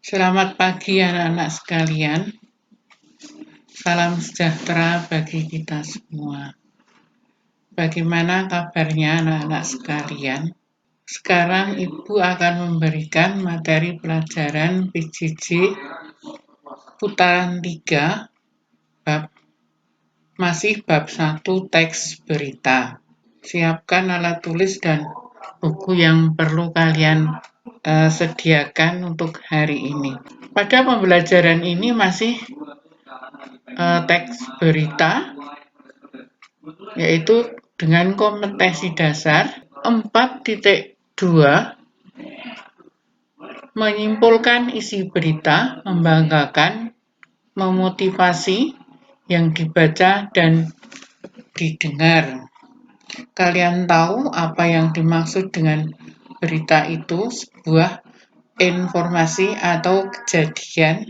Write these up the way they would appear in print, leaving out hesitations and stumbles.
Selamat pagi anak-anak sekalian. Salam sejahtera bagi kita semua. Bagaimana kabarnya anak-anak sekalian? Sekarang Ibu akan memberikan materi pelajaran PJJ putaran 3 masih bab 1 teks berita. Siapkan alat tulis dan buku yang perlu kalian sediakan untuk hari ini. Pada pembelajaran ini masih teks berita, yaitu dengan kompetensi dasar 4.2 menyimpulkan isi berita, membanggakan, memotivasi yang dibaca dan didengar. Kalian tahu apa yang dimaksud dengan berita itu? Sebuah informasi atau kejadian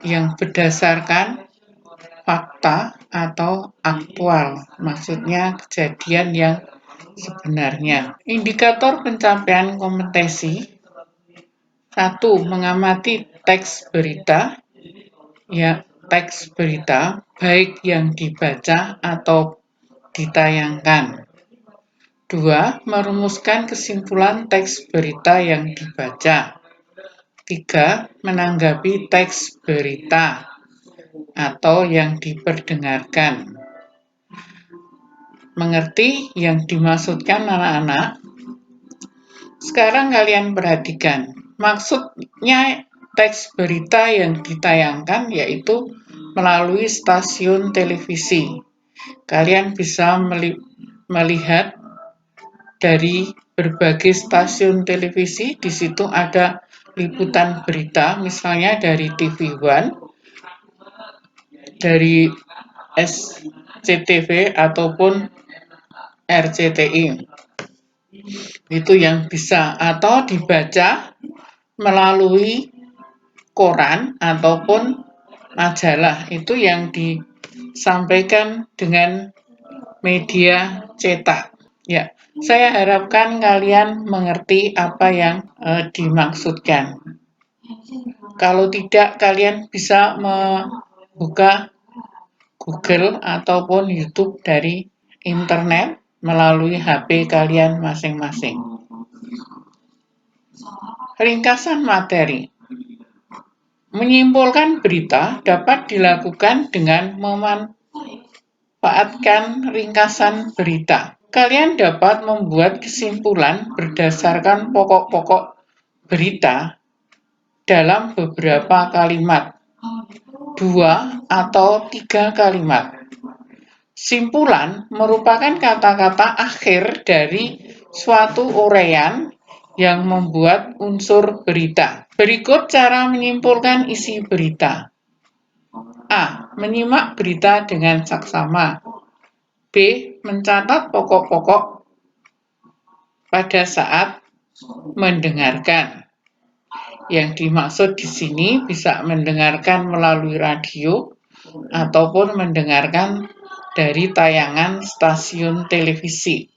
yang berdasarkan fakta atau aktual, maksudnya kejadian yang sebenarnya. Indikator pencapaian kompetensi 1. Mengamati teks berita, teks berita baik yang dibaca atau ditayangkan. 2. Merumuskan kesimpulan teks berita yang dibaca. 3. Menanggapi teks berita atau yang diperdengarkan. Mengerti yang dimaksudkan anak-anak? Sekarang kalian perhatikan. Maksudnya teks berita yang ditayangkan yaitu melalui stasiun televisi. Kalian bisa melihat dari berbagai stasiun televisi. Di situ ada liputan berita, misalnya dari TV One, dari SCTV ataupun RCTI. Itu yang bisa, atau dibaca melalui koran ataupun majalah. Itu yang disampaikan dengan media cetak. Ya, saya harapkan kalian mengerti apa yang dimaksudkan. Kalau tidak, kalian bisa membuka Google ataupun YouTube dari internet melalui HP kalian masing-masing. Ringkasan materi. Menyimpulkan berita dapat dilakukan dengan memanfaatkan ringkasan berita. Kalian dapat membuat kesimpulan berdasarkan pokok-pokok berita dalam beberapa kalimat, 2 atau 3 kalimat. Simpulan merupakan kata-kata akhir dari suatu uraian yang membuat unsur berita. Berikut cara menyimpulkan isi berita. A. Menyimak berita dengan saksama. B. Mencatat pokok-pokok pada saat mendengarkan. Yang dimaksud di sini bisa mendengarkan melalui radio ataupun mendengarkan dari tayangan stasiun televisi.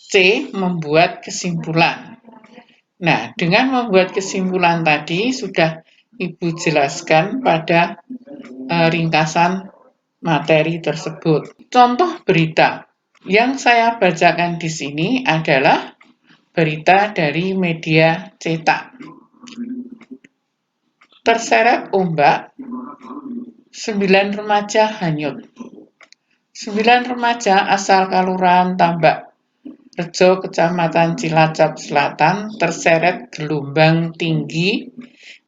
C. Membuat kesimpulan. Nah, dengan membuat kesimpulan tadi sudah Ibu jelaskan pada ringkasan materi tersebut. Contoh berita yang saya bacakan di sini adalah berita dari media cetak. Terseret ombak, 9 remaja hanyut. 9 remaja asal Kelurahan Tambak Rejo, Kecamatan Cilacap Selatan, terseret gelombang tinggi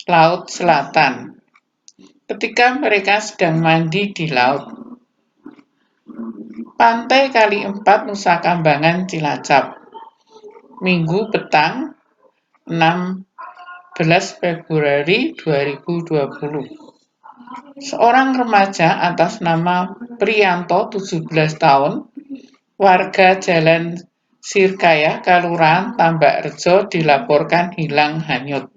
Laut Selatan ketika mereka sedang mandi di laut. Pantai Kali 4, Nusa Kambangan, Cilacap, Minggu petang 16 Februari 2020. Seorang remaja atas nama Priyanto, 17 tahun, warga Jalan Sirkaya, Kelurahan Tambak Rejo, dilaporkan hilang hanyut.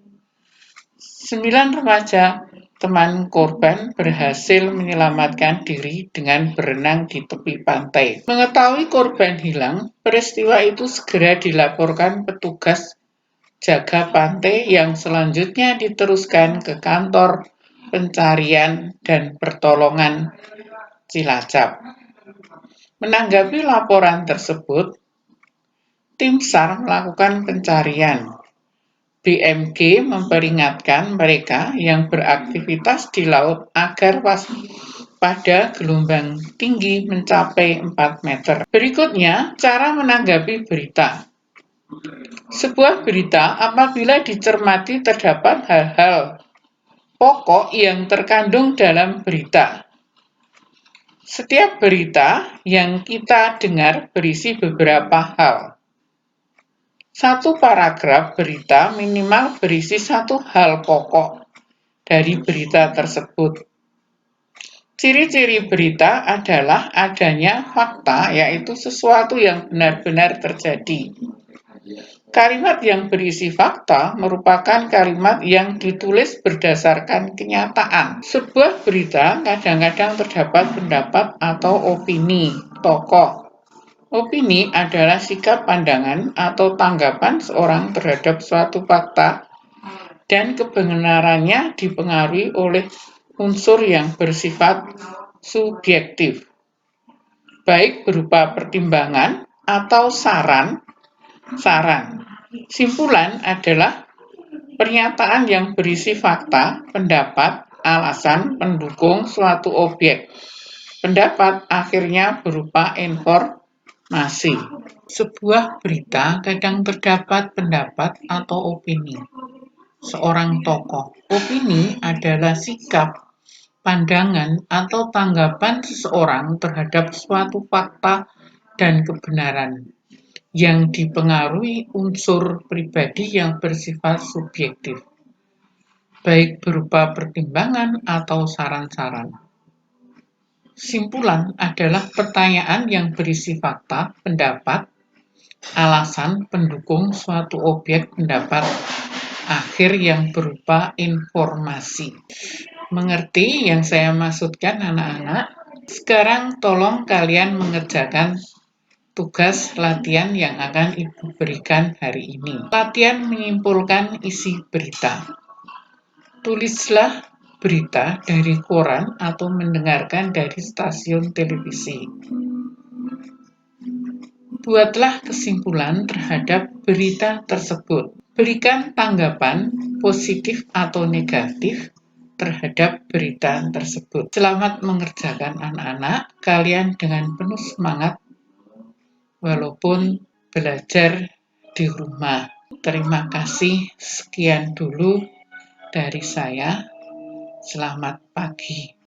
9 remaja teman korban berhasil menyelamatkan diri dengan berenang di tepi pantai. Mengetahui korban hilang, peristiwa itu segera dilaporkan petugas jaga pantai yang selanjutnya diteruskan ke kantor pencarian dan pertolongan Cilacap. Menanggapi laporan tersebut, tim SAR melakukan pencarian. BMG memperingatkan mereka yang beraktivitas di laut agar waspada gelombang tinggi mencapai 4 meter. Berikutnya, cara menanggapi berita. Sebuah berita apabila dicermati terdapat hal-hal pokok yang terkandung dalam berita. Setiap berita yang kita dengar berisi beberapa hal. Satu paragraf berita minimal berisi satu hal pokok dari berita tersebut. Ciri-ciri berita adalah adanya fakta, yaitu sesuatu yang benar-benar terjadi. Kalimat yang berisi fakta merupakan kalimat yang ditulis berdasarkan kenyataan. Sebuah berita kadang-kadang terdapat pendapat atau opini tokoh. Opini adalah sikap pandangan atau tanggapan seorang terhadap suatu fakta dan kebenarannya dipengaruhi oleh unsur yang bersifat subjektif, baik berupa pertimbangan atau saran. Simpulan adalah pernyataan yang berisi fakta, pendapat, alasan pendukung suatu objek. Pendapat akhirnya berupa informasi. Sebuah berita kadang terdapat pendapat atau opini seorang tokoh. Opini adalah sikap, pandangan, atau tanggapan seseorang terhadap suatu fakta dan kebenaran yang dipengaruhi unsur pribadi yang bersifat subjektif, baik berupa pertimbangan atau saran-saran. Simpulan adalah pertanyaan yang berisi fakta, pendapat, alasan pendukung suatu objek pendapat akhir yang berupa informasi. Mengerti yang saya maksudkan, anak-anak? Sekarang tolong kalian mengerjakan tugas latihan yang akan Ibu berikan hari ini. Latihan menyimpulkan isi berita. Tulislah berita dari koran atau mendengarkan dari stasiun televisi. Buatlah kesimpulan terhadap berita tersebut. Berikan tanggapan positif atau negatif terhadap berita tersebut. Selamat mengerjakan anak-anak, kalian dengan penuh semangat walaupun belajar di rumah. Terima kasih, sekian dulu dari saya. Selamat pagi.